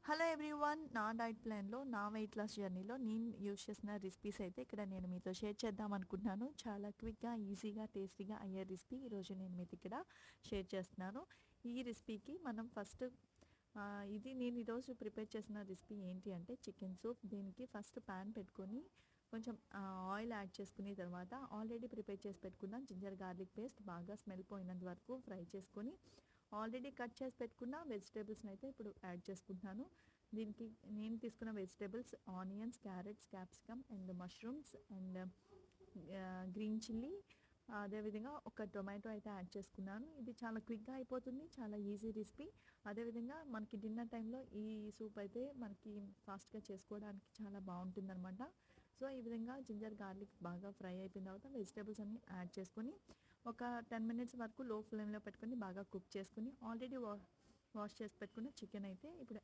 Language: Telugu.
హలో ఎవ్రీవన్, నా డైట్ ప్లాన్‌లో, నా వెయిట్ లాస్ జర్నీలో నేను యూజ్ చేసిన రెసిపీస్ అయితే ఇక్కడ నేను మీతో షేర్ చేద్దాం అనుకుంటున్నాను. చాలా క్విక్‌గా, ఈజీగా, టేస్టీగా అయ్యే రెసిపీ ఈరోజు నేను మీతో ఇక్కడ షేర్ చేస్తున్నాను. ఈ రెసిపీకి మనం ఫస్ట్ ఇది నేను ఈరోజు ప్రిపేర్ చేసిన రెసిపీ ఏంటి అంటే చికెన్ సూప్. దీనికి ఫస్ట్ పాన్ పెట్టుకొని కొంచెం ఆయిల్ యాడ్ చేసుకున్న తర్వాత ఆల్రెడీ ప్రిపేర్ చేసి పెట్టుకున్న జింజర్ గార్లిక్ పేస్ట్ బాగా స్మెల్ పోయినంత వరకు ఫ్రై చేసుకొని ఆల్రెడీ కట్ చేసి పెట్టుకున్న వెజిటేబుల్స్ని అయితే ఇప్పుడు యాడ్ చేసుకుంటున్నాను. దీనికి నేను తీసుకున్న vegetables onions, carrots, capsicum and mushrooms and green chilli, అదేవిధంగా ఒక టొమాటో అయితే యాడ్ చేసుకున్నాను. ఇది చాలా క్విక్గా అయిపోతుంది, చాలా ఈజీ రెసిపీ. అదేవిధంగా మనకి డిన్నర్ టైంలో ఈ సూప్ అయితే మనకి ఫాస్ట్గా చేసుకోవడానికి చాలా బాగుంటుందన్నమాట. సో ఈ విధంగా జింజర్ గార్లిక్ బాగా ఫ్రై అయిపోయిన తర్వాత వెజిటేబుల్స్ అన్ని యాడ్ చేసుకొని ఒక 10 మినిట్స్ వరకు లో ఫ్లేమ్లో పెట్టుకొని బాగా కుక్ చేసుకుని ఆల్రెడీ వాష్ చేసి పెట్టుకున్న చికెన్ అయితే ఇప్పుడు